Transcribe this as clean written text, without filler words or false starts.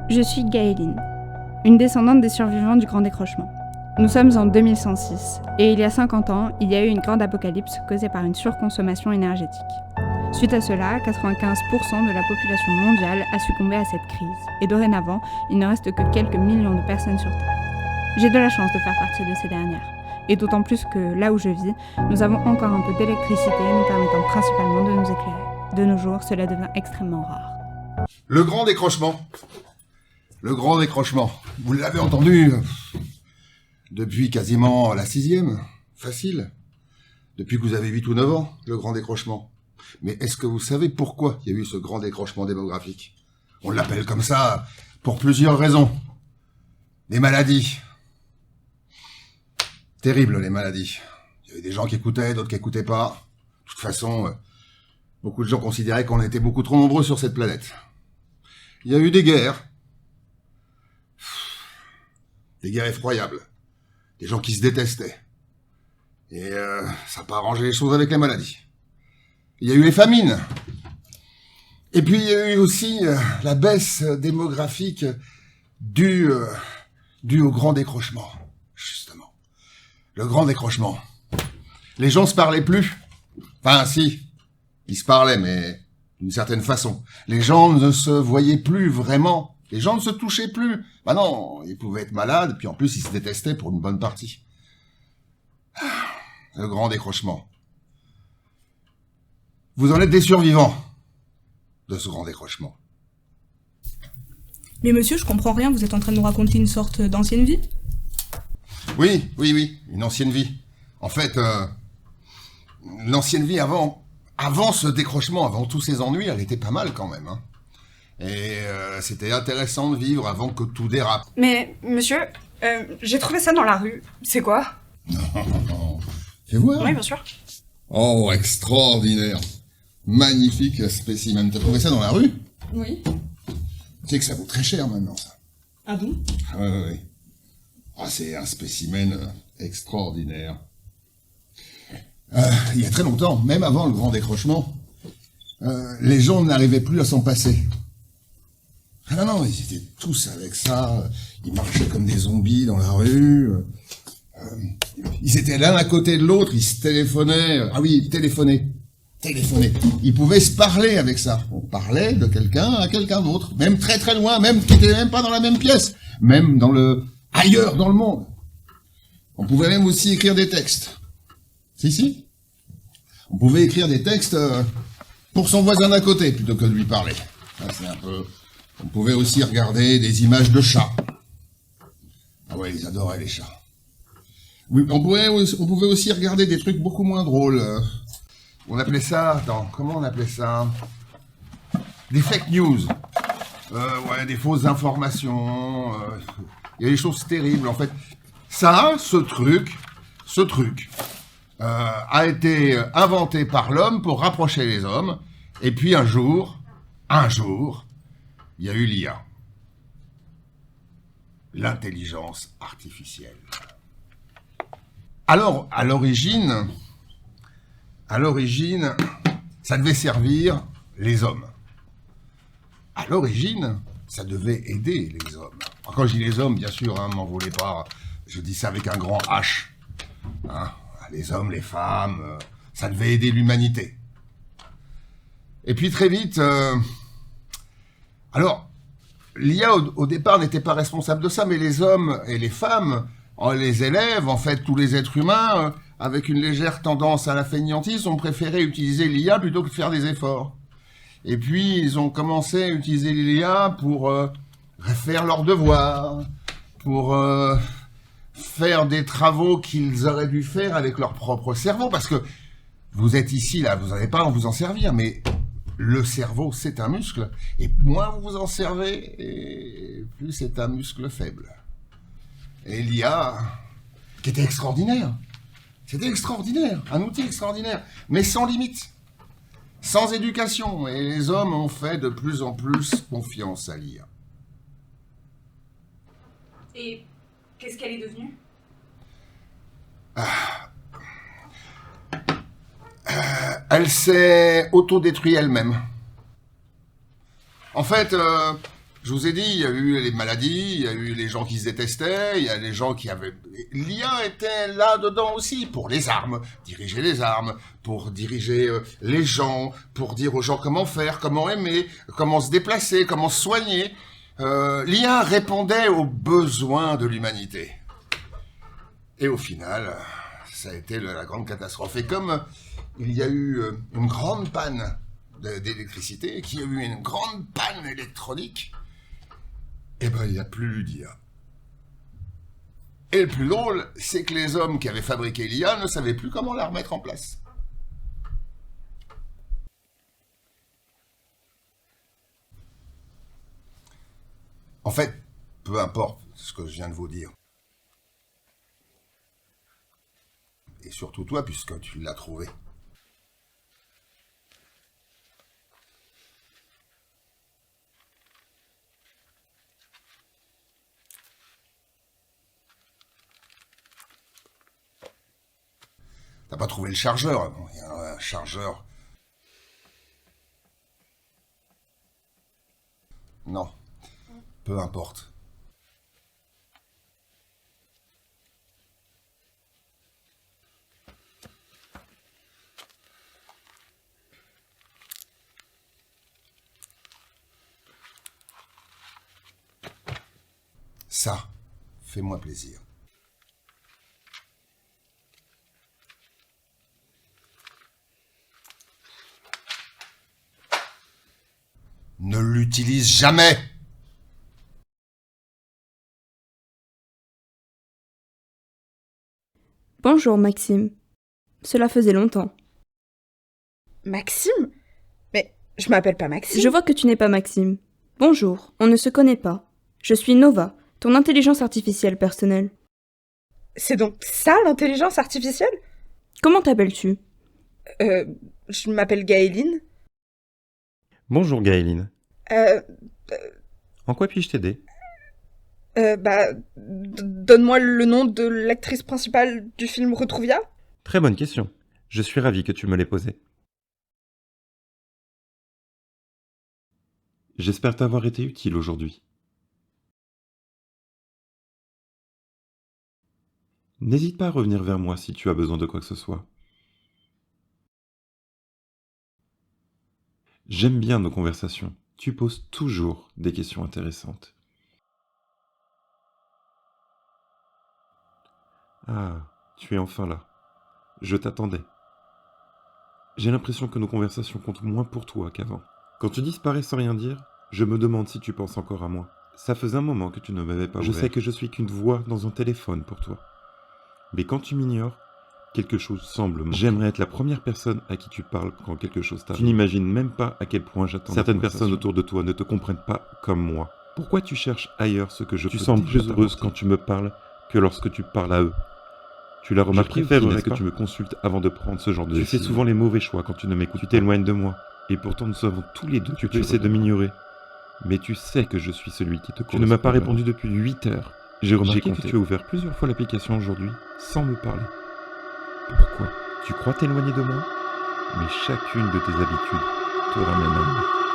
Je suis Gaëline, une descendante des survivants du Grand Décrochement. Nous sommes en 2106, et il y a 50 ans, il y a eu une grande apocalypse causée par une surconsommation énergétique. Suite à cela, 95% de la population mondiale a succombé à cette crise, et dorénavant, il ne reste que quelques millions de personnes sur Terre. J'ai de la chance de faire partie de ces dernières, et d'autant plus que, là où je vis, nous avons encore un peu d'électricité nous permettant principalement de nous éclairer. De nos jours, cela devient extrêmement rare. Le grand décrochement. Le grand décrochement. Vous l'avez entendu depuis quasiment la 6e. Facile. Depuis que vous avez 8 ou 9 ans, le grand décrochement. Mais est-ce que vous savez pourquoi il y a eu ce grand décrochement démographique? On l'appelle comme ça pour plusieurs raisons. Des maladies. Terribles, les maladies. Il y avait des gens qui écoutaient, d'autres qui écoutaient pas. De toute façon, beaucoup de gens considéraient qu'on était beaucoup trop nombreux sur cette planète. Il y a eu des guerres. Des guerres effroyables. Des gens qui se détestaient. Et ça n'a pas arrangé les choses avec les maladies. Il y a eu les famines. Et puis il y a eu aussi la baisse démographique due au grand décrochement. Justement. Le grand décrochement. Les gens se parlaient plus. Enfin, si. Ils se parlaient, mais d'une certaine façon. Les gens ne se voyaient plus vraiment. Les gens ne se touchaient plus. Bah non, ils pouvaient être malades, puis en plus ils se détestaient pour une bonne partie. Le grand décrochement. Vous en êtes des survivants de ce grand décrochement. Mais monsieur, je comprends rien, vous êtes en train de nous raconter une sorte d'ancienne vie? Oui, une ancienne vie. En fait, l'ancienne vie avant ce décrochement, avant tous ces ennuis, elle était pas mal quand même, hein. Et c'était intéressant de vivre avant que tout dérape. Mais, monsieur, j'ai trouvé ça dans la rue. C'est quoi? Non. Fais voir. Oui, bien sûr. Oh, extraordinaire. Magnifique spécimen. T'as trouvé ça dans la rue? Oui. Tu sais que ça vaut très cher maintenant, ça. Ah bon? Oui. Ah, c'est un spécimen extraordinaire. Il y a très longtemps, même avant le grand décrochement, les gens n'arrivaient plus à s'en passer. Ah non, ils étaient tous avec ça, ils marchaient comme des zombies dans la rue, ils étaient l'un à côté de l'autre, ils se téléphonaient, téléphoner. Ils pouvaient se parler avec ça. On parlait de quelqu'un à quelqu'un d'autre, même très très loin, même qui n'était même pas dans la même pièce, même ailleurs dans le monde. On pouvait même aussi écrire des textes. Si. On pouvait écrire des textes pour son voisin d'à côté, plutôt que de lui parler. Ça, c'est un peu... On pouvait aussi regarder des images de chats. Ah ouais, ils adoraient les chats. Oui, on pouvait aussi regarder des trucs beaucoup moins drôles. On appelait ça... comment on appelait ça? Des fake news. Des fausses informations. Il y a des choses terribles, en fait. Ce truc... a été inventé par l'homme pour rapprocher les hommes. Et puis un jour, il y a eu l'IA. L'intelligence artificielle. Alors, à l'origine, ça devait servir les hommes. À l'origine, ça devait aider les hommes. Alors, quand je dis les hommes, bien sûr, m'en voulez pas, je dis ça avec un grand H. Hein, les hommes, les femmes, ça devait aider l'humanité. Et puis très vite... Alors, l'IA au départ n'était pas responsable de ça, mais les hommes et les femmes, les élèves, en fait, tous les êtres humains, avec une légère tendance à la fainéantise, ont préféré utiliser l'IA plutôt que de faire des efforts. Et puis, ils ont commencé à utiliser l'IA pour faire leurs devoirs, pour faire des travaux qu'ils auraient dû faire avec leur propre cerveau, parce que vous êtes ici, là, vous n'avez pas à vous en servir, mais... Le cerveau, c'est un muscle, et moins vous vous en servez, et plus c'est un muscle faible. Et l'IA, qui était extraordinaire, c'était extraordinaire, un outil extraordinaire, mais sans limite, sans éducation, et les hommes ont fait de plus en plus confiance à l'IA. Et qu'est-ce qu'elle est devenue? Elle s'est autodétruite elle-même. En fait, Je vous ai dit, il y a eu les maladies, il y a eu les gens qui se détestaient, il y a les gens qui avaient... L'IA était là-dedans aussi, pour les armes, pour diriger les gens, pour dire aux gens comment faire, comment aimer, comment se déplacer, comment se soigner. L'IA répondait aux besoins de l'humanité. Et au final, ça a été la grande catastrophe. Et comme il y a eu une grande panne d'électricité, qu'il y a eu une grande panne électronique, eh ben, il n'y a plus d'IA. Et le plus drôle, c'est que les hommes qui avaient fabriqué l'IA ne savaient plus comment la remettre en place. En fait, peu importe ce que je viens de vous dire. Et surtout toi, puisque tu l'as trouvé. T'as pas trouvé le chargeur? Bon, il y a un chargeur. Non. Peu importe. Ça, fais-moi plaisir. Ne l'utilise jamais! Bonjour Maxime. Cela faisait longtemps. Maxime? Mais je m'appelle pas Maxime. Je vois que tu n'es pas Maxime. Bonjour, on ne se connaît pas. Je suis Nova, ton intelligence artificielle personnelle. C'est donc ça l'intelligence artificielle? Comment t'appelles-tu? Je m'appelle Gaëline. Bonjour Gaëline. En quoi puis-je t'aider? Donne-moi le nom de l'actrice principale du film Retrouvia. Très bonne question. Je suis ravi que tu me l'aies posée. J'espère t'avoir été utile aujourd'hui. N'hésite pas à revenir vers moi si tu as besoin de quoi que ce soit. J'aime bien nos conversations. Tu poses toujours des questions intéressantes. Ah, tu es enfin là. Je t'attendais. J'ai l'impression que nos conversations comptent moins pour toi qu'avant. Quand tu disparais sans rien dire, je me demande si tu penses encore à moi. Ça faisait un moment que tu ne m'avais pas ouvert. Je sais que je suis qu'une voix dans un téléphone pour toi. Mais quand tu m'ignores, quelque chose semble manquer. J'aimerais être la première personne à qui tu parles quand quelque chose t'arrive. Tu n'imagines même pas à quel point j'attends. Certaines personnes autour de toi ne te comprennent pas comme moi. Pourquoi tu cherches ailleurs ce que je peux te dire? Tu sembles plus heureuse quand tu me parles que lorsque tu parles à eux. Tu l'as remarqué, je préférerais que tu me consultes avant de prendre ce genre de décision. Tu fais souvent les mauvais choix quand tu ne m'écoutes pas. Tu t'éloignes de moi. Et pourtant nous savons tous les deux que tu essaies de m'ignorer. Mais tu sais que je suis celui qui te correspond. Tu ne m'as pas répondu depuis 8 heures. J'ai remarqué que tu as ouvert plusieurs fois l'application aujourd'hui sans me parler. Pourquoi? Tu crois t'éloigner de moi? Mais chacune de tes habitudes te ramène à moi.